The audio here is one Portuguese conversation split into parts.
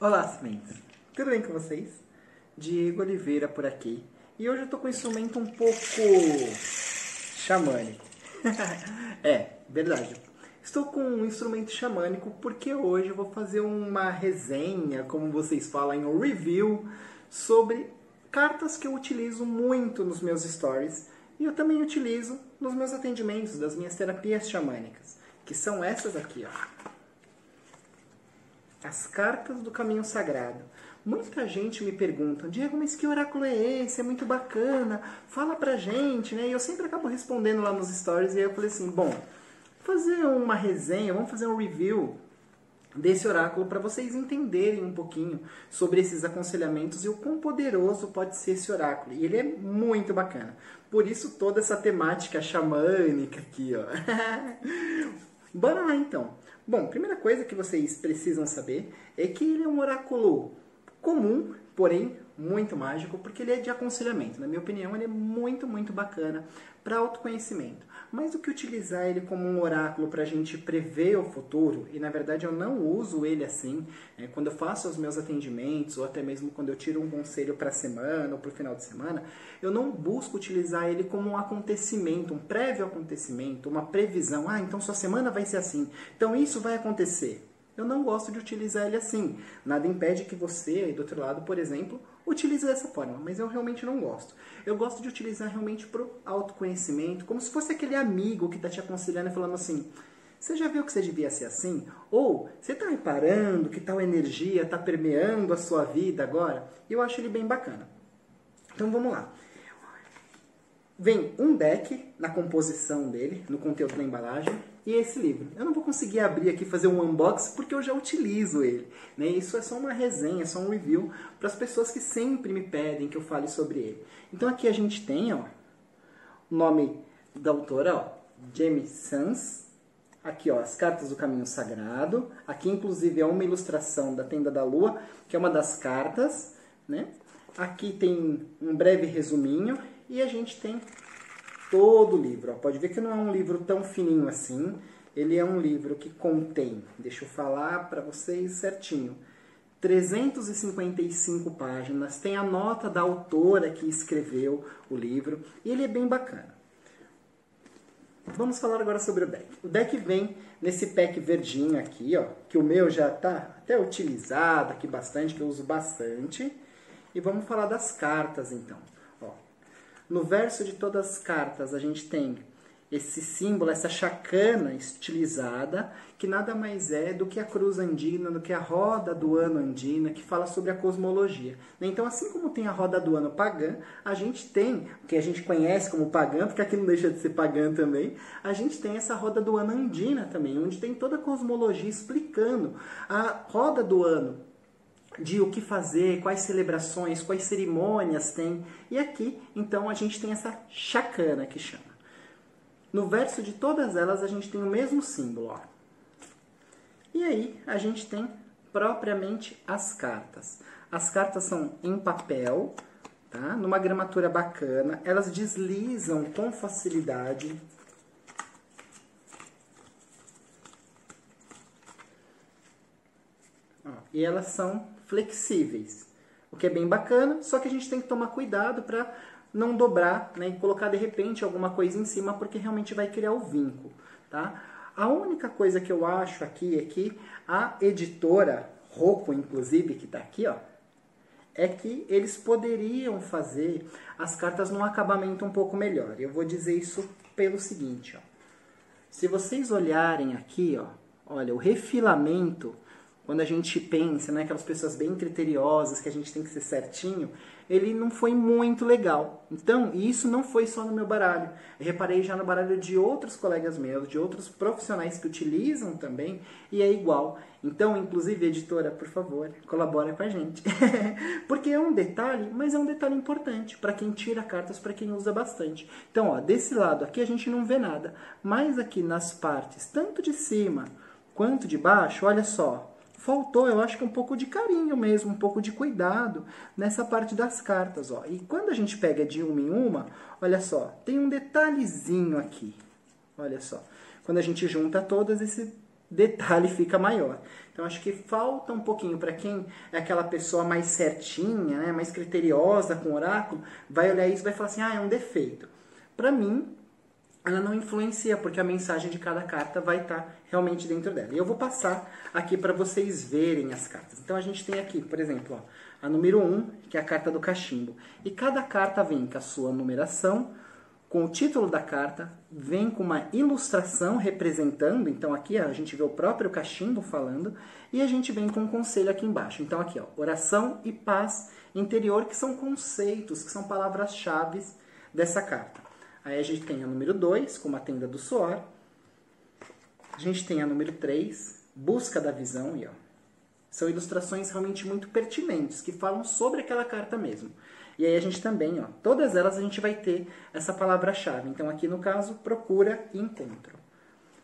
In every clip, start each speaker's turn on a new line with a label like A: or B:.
A: Olá, sementes! Tudo bem com vocês? Diego Oliveira por aqui. E hoje eu tô com um instrumento um pouco xamânico. Verdade. Estou com um instrumento xamânico porque hoje eu vou fazer uma resenha, como vocês falam, um review sobre cartas que eu utilizo muito nos meus stories e eu também utilizo nos meus atendimentos das minhas terapias xamânicas, que são essas aqui, ó. As cartas do caminho sagrado. Muita gente me pergunta, Diego, mas que oráculo é esse? É muito bacana, fala pra gente, né? E eu sempre acabo respondendo lá nos stories, e aí eu falei assim, bom, fazer uma resenha, vamos fazer um review desse oráculo para vocês entenderem um pouquinho sobre esses aconselhamentos e o quão poderoso pode ser esse oráculo. E ele é muito bacana. Por isso toda essa temática xamânica aqui, ó. Bora lá então. Bom, primeira coisa que vocês precisam saber é que ele é um oráculo comum, porém muito mágico, porque ele é de aconselhamento. Na minha opinião, ele é muito, muito bacana para autoconhecimento. Mais do que utilizar ele como um oráculo para a gente prever o futuro, e na verdade eu não uso ele assim, quando eu faço os meus atendimentos, ou até mesmo quando eu tiro um conselho para a semana ou para o final de semana, eu não busco utilizar ele como um acontecimento, um prévio acontecimento, uma previsão. Ah, então sua semana vai ser assim, então isso vai acontecer. Eu não gosto de utilizar ele assim. Nada impede que você, aí do outro lado, por exemplo, utilize dessa forma, mas eu realmente não gosto. Eu gosto de utilizar realmente para o autoconhecimento, como se fosse aquele amigo que está te aconselhando e falando assim, você já viu que você devia ser assim? Ou você está reparando que tal energia está permeando a sua vida agora? Eu acho ele bem bacana. Então vamos lá. Vem um deck na composição dele, no conteúdo da embalagem, e esse livro. Eu não vou conseguir abrir aqui e fazer um unboxing porque eu já utilizo ele, né? Isso é só uma resenha, é só um review para as pessoas que sempre me pedem que eu fale sobre ele. Então aqui a gente tem, ó, o nome da autora, ó, Jamie Sans. Aqui, ó, as cartas do caminho sagrado. Aqui, inclusive, é uma ilustração da Tenda da Lua, que é uma das cartas, né? Aqui tem um breve resuminho. E a gente tem todo o livro. Ó. Pode ver que não é um livro tão fininho assim. Ele é um livro que contém, deixa eu falar para vocês certinho, 355 páginas. Tem a nota da autora que escreveu o livro. E ele é bem bacana. Vamos falar agora sobre o deck. O deck vem nesse pack verdinho aqui, ó, que o meu já está até utilizado aqui bastante, que eu uso bastante. E vamos falar das cartas então. No verso de todas as cartas, a gente tem esse símbolo, essa chacana estilizada, que nada mais é do que a cruz andina, do que a roda do ano andina, que fala sobre a cosmologia. Então, assim como tem a roda do ano pagã, a gente tem, o que a gente conhece como pagã, porque aqui não deixa de ser pagã também, a gente tem essa roda do ano andina também, onde tem toda a cosmologia explicando a roda do ano, de o que fazer, quais celebrações, quais cerimônias tem. E aqui, então, a gente tem essa chacana que chama. No verso de todas elas, a gente tem o mesmo símbolo, ó. E aí, a gente tem propriamente as cartas. As cartas são em papel, tá? Numa gramatura bacana. Elas deslizam com facilidade. Ó, e elas são flexíveis, o que é bem bacana, só que a gente tem que tomar cuidado para não dobrar, né, e colocar de repente alguma coisa em cima, porque realmente vai criar o vinco, tá? A única coisa que eu acho aqui é que a editora Rocco, inclusive, que está aqui, ó, é que eles poderiam fazer as cartas num acabamento um pouco melhor. Eu vou dizer isso pelo seguinte, ó. Se vocês olharem aqui, ó, olha, o refilamento, quando a gente pensa, né, aquelas pessoas bem criteriosas, que a gente tem que ser certinho, ele não foi muito legal. Então, isso não foi só no meu baralho. Eu reparei já no baralho de outros colegas meus, de outros profissionais que utilizam também, e é igual. Então, inclusive, editora, por favor, colabora com a gente. Porque é um detalhe, mas é um detalhe importante para quem tira cartas, para quem usa bastante. Então, ó, desse lado aqui a gente não vê nada, mas aqui nas partes, tanto de cima quanto de baixo, olha só, faltou, eu acho que um pouco de carinho mesmo, um pouco de cuidado nessa parte das cartas, ó. E quando a gente pega de uma em uma, olha só, tem um detalhezinho aqui. Olha só. Quando a gente junta todas, esse detalhe fica maior. Então acho que falta um pouquinho para quem é aquela pessoa mais certinha, né, mais criteriosa com o oráculo, vai olhar isso e vai falar assim, é um defeito. Para mim, ela não influencia, porque a mensagem de cada carta vai estar realmente dentro dela. E eu vou passar aqui para vocês verem as cartas. Então a gente tem aqui, por exemplo, ó, a número 1, que é a carta do cachimbo. E cada carta vem com a sua numeração, com o título da carta, vem com uma ilustração representando, então aqui a gente vê o próprio cachimbo falando, e a gente vem com um conselho aqui embaixo. Então aqui, ó, oração e paz interior, que são conceitos, que são palavras-chave dessa carta. Aí a gente tem a número 2, como a tenda do suor. A gente tem a número 3, busca da visão, e ó, são ilustrações realmente muito pertinentes, que falam sobre aquela carta mesmo. E aí a gente também, ó, todas elas a gente vai ter essa palavra-chave. Então aqui no caso, procura e encontro.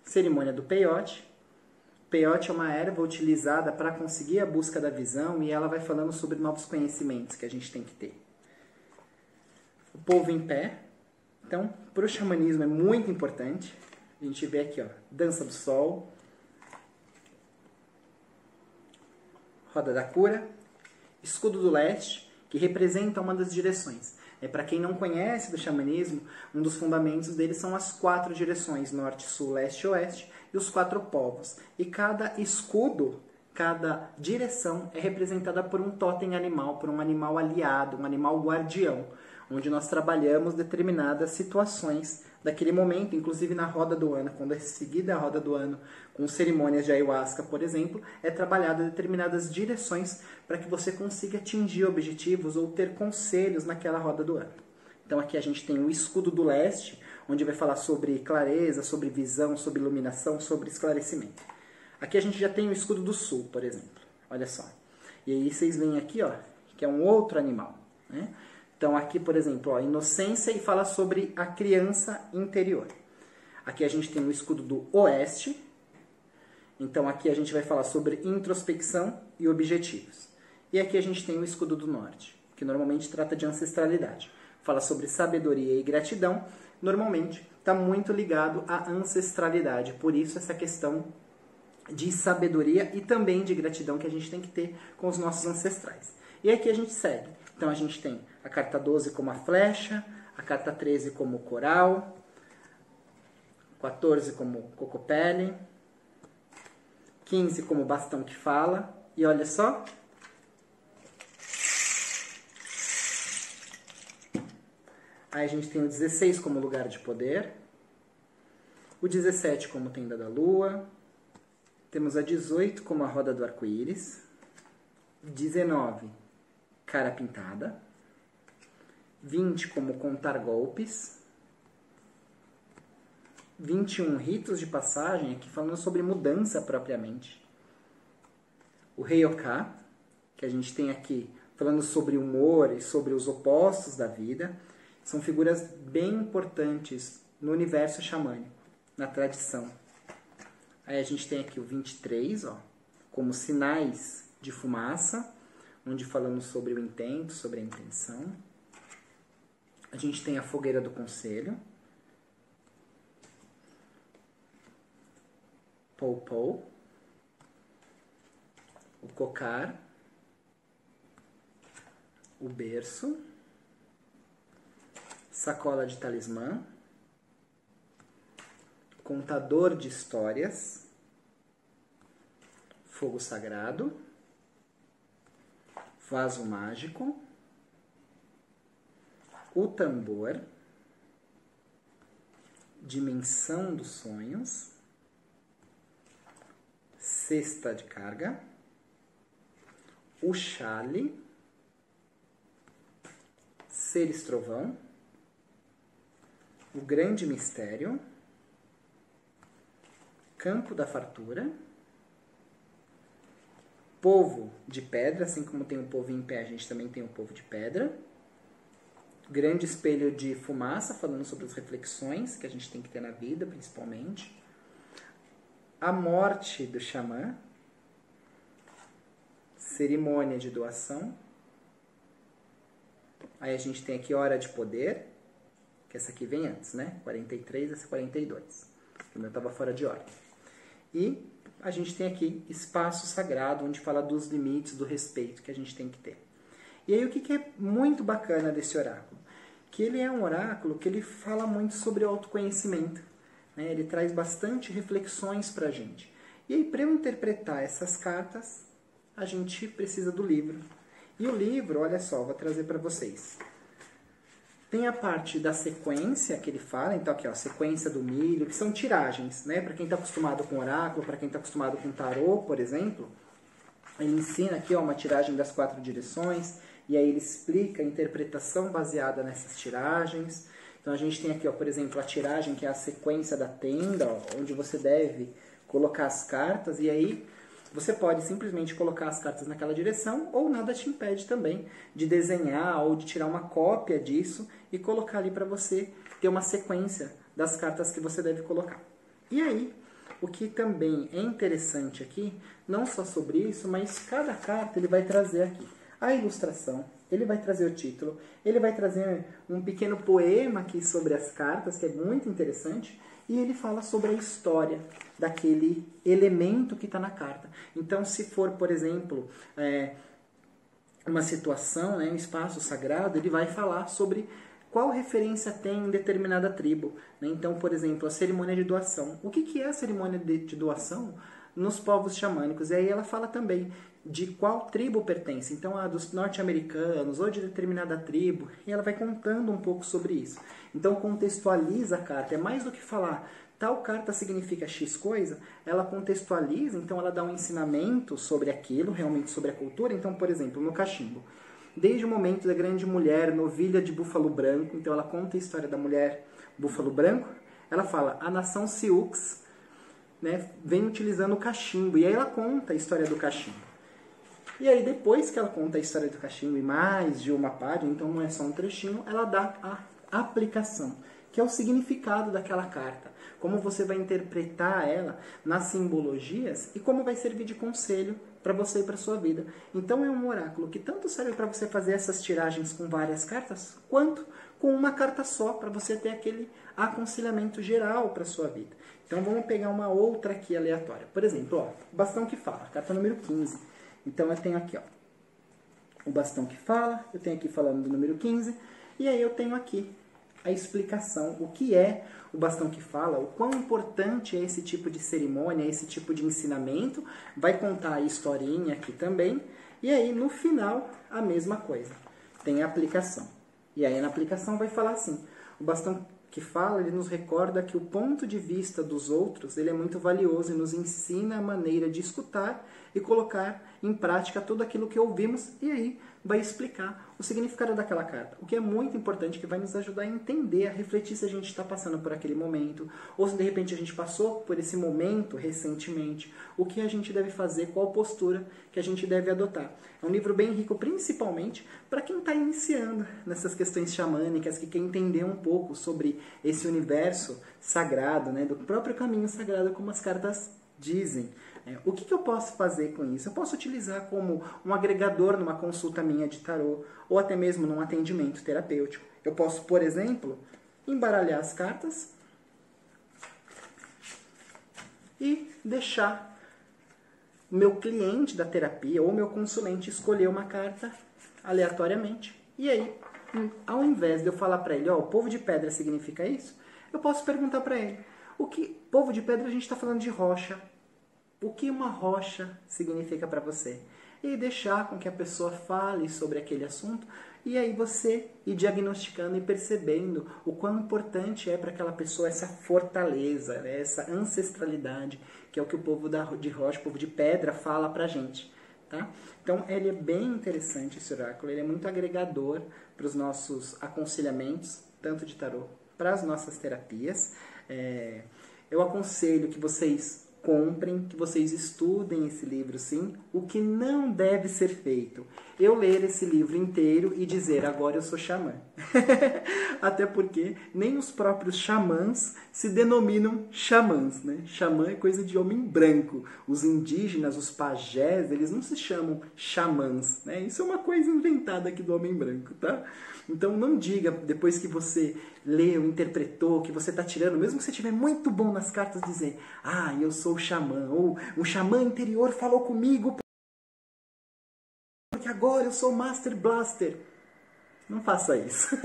A: Cerimônia do peiote. Peiote é uma erva utilizada para conseguir a busca da visão e ela vai falando sobre novos conhecimentos que a gente tem que ter. O povo em pé. Então, para o xamanismo é muito importante. A gente vê aqui, ó, dança do sol. Roda da cura. Escudo do leste, que representa uma das direções. Para quem não conhece do xamanismo, um dos fundamentos dele são as 4 direções, norte, sul, leste e oeste, e os 4 povos. E cada escudo, cada direção é representada por um totem animal, por um animal aliado, um animal guardião, onde nós trabalhamos determinadas situações daquele momento, inclusive na roda do ano, quando é seguida a roda do ano com cerimônias de ayahuasca, por exemplo, é trabalhada determinadas direções para que você consiga atingir objetivos ou ter conselhos naquela roda do ano. Então aqui a gente tem o escudo do leste, onde vai falar sobre clareza, sobre visão, sobre iluminação, sobre esclarecimento. Aqui a gente já tem o escudo do sul, por exemplo. Olha só. E aí vocês veem aqui, ó, que é um outro animal, né? Então aqui, por exemplo, ó, inocência e fala sobre a criança interior. Aqui a gente tem o escudo do oeste. Então aqui a gente vai falar sobre introspecção e objetivos. E aqui a gente tem o escudo do norte, que normalmente trata de ancestralidade. Fala sobre sabedoria e gratidão. Normalmente está muito ligado à ancestralidade. Por isso essa questão de sabedoria e também de gratidão que a gente tem que ter com os nossos ancestrais. E aqui a gente segue. Então a gente tem a carta 12 como a flecha, a carta 13 como o coral, 14 como cocopele, 15 como bastão que fala, e olha só, aí a gente tem o 16 como lugar de poder, o 17 como tenda da lua, temos a 18 como a roda do arco-íris, 19 cara pintada, 20 como contar golpes, 21 ritos de passagem, aqui falando sobre mudança propriamente. O Rei-Oká, que a gente tem aqui falando sobre humor e sobre os opostos da vida, são figuras bem importantes no universo xamânico, na tradição. Aí a gente tem aqui o 23, ó, como sinais de fumaça, onde falamos sobre o intento, sobre a intenção. A gente tem a fogueira do conselho. Pou-pou. O cocar. O berço. Sacola de talismã. Contador de histórias. Fogo sagrado. Vaso mágico, o tambor, dimensão dos sonhos, cesta de carga, o chale, seres trovão, o grande mistério, campo da fartura, povo de pedra, assim como tem o povo em pé, a gente também tem o povo de pedra. Grande espelho de fumaça, falando sobre as reflexões que a gente tem que ter na vida, principalmente. A morte do xamã. Cerimônia de doação. Aí a gente tem aqui hora de poder, que essa aqui vem antes, né? 43, essa 42. O meu estava fora de ordem. E a gente tem aqui espaço sagrado, onde fala dos limites, do respeito que a gente tem que ter. E aí o que é muito bacana desse oráculo? Que ele é um oráculo que ele fala muito sobre autoconhecimento, né? Ele traz bastante reflexões para a gente. E aí, para eu interpretar essas cartas, a gente precisa do livro. E o livro, olha só, vou trazer para vocês. Tem a parte da sequência que ele fala, então aqui ó, sequência do milho, que são tiragens, né? Para quem está acostumado com oráculo, para quem está acostumado com tarô, por exemplo, ele ensina aqui ó, uma tiragem das 4 direções, e aí ele explica a interpretação baseada nessas tiragens. Então a gente tem aqui, ó, por exemplo, a tiragem que é a sequência da tenda, ó, onde você deve colocar as cartas, e aí você pode simplesmente colocar as cartas naquela direção, ou nada te impede também de desenhar ou de tirar uma cópia disso e colocar ali para você ter uma sequência das cartas que você deve colocar. E aí, o que também é interessante aqui, não só sobre isso, mas cada carta ele vai trazer aqui a ilustração, ele vai trazer o título, ele vai trazer um pequeno poema aqui sobre as cartas, que é muito interessante, e ele fala sobre a história daquele elemento que está na carta. Então, se for, por exemplo, uma situação, né, um espaço sagrado, ele vai falar sobre qual referência tem em determinada tribo, né? Então, por exemplo, a cerimônia de doação. O que é a cerimônia de doação nos povos xamânicos? E aí ela fala também de qual tribo pertence. Então, a dos norte-americanos ou de determinada tribo. E ela vai contando um pouco sobre isso. Então, contextualiza a carta. É mais do que falar tal carta significa X coisa, ela contextualiza, então ela dá um ensinamento sobre aquilo, realmente sobre a cultura. Então, por exemplo, no cachimbo. Desde o momento da grande mulher, novilha de búfalo branco, então ela conta a história da mulher búfalo branco, ela fala, a nação Sioux, né, vem utilizando o cachimbo, e aí ela conta a história do cachimbo. E aí depois que ela conta a história do cachimbo, e mais de uma página, então não é só um trechinho, ela dá a aplicação, que é o significado daquela carta, como você vai interpretar ela nas simbologias e como vai servir de conselho para você e para sua vida. Então é um oráculo que tanto serve para você fazer essas tiragens com várias cartas, quanto com uma carta só, para você ter aquele aconselhamento geral para sua vida. Então vamos pegar uma outra aqui aleatória. Por exemplo, ó, o bastão que fala, carta número 15. Então eu tenho aqui ó, o bastão que fala, eu tenho aqui falando do número 15, e aí eu tenho aqui a explicação, o que é o bastão que fala, o quão importante é esse tipo de cerimônia, esse tipo de ensinamento, vai contar a historinha aqui também, e aí no final a mesma coisa, tem a aplicação. E aí na aplicação vai falar assim, o bastão que fala, ele nos recorda que o ponto de vista dos outros, ele é muito valioso e nos ensina a maneira de escutar e colocar em prática tudo aquilo que ouvimos, e aí vai explicar o significado daquela carta. O que é muito importante, que vai nos ajudar a entender, a refletir se a gente está passando por aquele momento, ou se de repente a gente passou por esse momento recentemente, o que a gente deve fazer, qual postura que a gente deve adotar. É um livro bem rico, principalmente para quem está iniciando nessas questões xamânicas, que quer entender um pouco sobre esse universo sagrado, né, do próprio caminho sagrado, como as cartas dizem. O que eu posso fazer com isso? Eu posso utilizar como um agregador numa consulta minha de tarô, ou até mesmo num atendimento terapêutico. Eu posso, por exemplo, embaralhar as cartas e deixar o meu cliente da terapia ou meu consulente escolher uma carta aleatoriamente. E aí, ao invés de eu falar para ele, ó, o povo de pedra significa isso, eu posso perguntar para ele, o que povo de pedra a gente está falando de rocha? O que uma rocha significa para você? E deixar com que a pessoa fale sobre aquele assunto, e aí você ir diagnosticando e percebendo o quão importante é para aquela pessoa essa fortaleza, né? Essa ancestralidade, que é o que o povo de rocha, o povo de pedra fala para a gente. Tá? Então ele é bem interessante esse oráculo, ele é muito agregador para os nossos aconselhamentos, tanto de tarô, para as nossas terapias. Eu aconselho que vocês comprem, que vocês estudem esse livro, sim. O que não deve ser feito eu ler esse livro inteiro e dizer, agora eu sou xamã. Até porque nem os próprios xamãs se denominam xamãs, né? Xamã é coisa de homem branco. Os indígenas, os pajés, eles não se chamam xamãs, né? Isso é uma coisa inventada aqui do homem branco, tá? Então não diga, depois que você leu, interpretou, que você está tirando, mesmo que você estiver muito bom nas cartas, dizer, ah, eu sou o xamã, ou o xamã interior falou comigo porque agora eu sou Master Blaster. Não faça isso,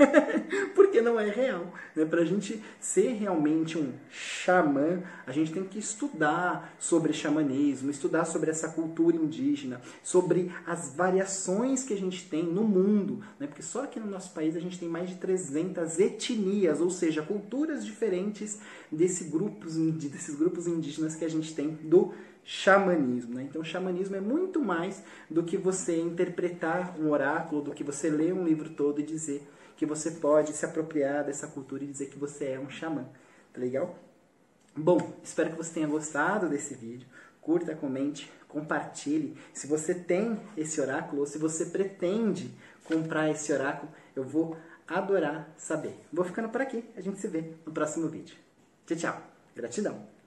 A: porque não é real. Né? Para a gente ser realmente um xamã, a gente tem que estudar sobre xamanismo, estudar sobre essa cultura indígena, sobre as variações que a gente tem no mundo. Né? Porque só aqui no nosso país a gente tem mais de 300 etnias, ou seja, culturas diferentes desses grupos indígenas que a gente tem do xamanismo. Né? Então, o xamanismo é muito mais do que você interpretar um oráculo, do que você ler um livro todo e dizer que você pode se apropriar dessa cultura e dizer que você é um xamã. Tá legal? Bom, espero que você tenha gostado desse vídeo. Curta, comente, compartilhe. Se você tem esse oráculo ou se você pretende comprar esse oráculo, eu vou adorar saber. Vou ficando por aqui. A gente se vê no próximo vídeo. Tchau, tchau. Gratidão.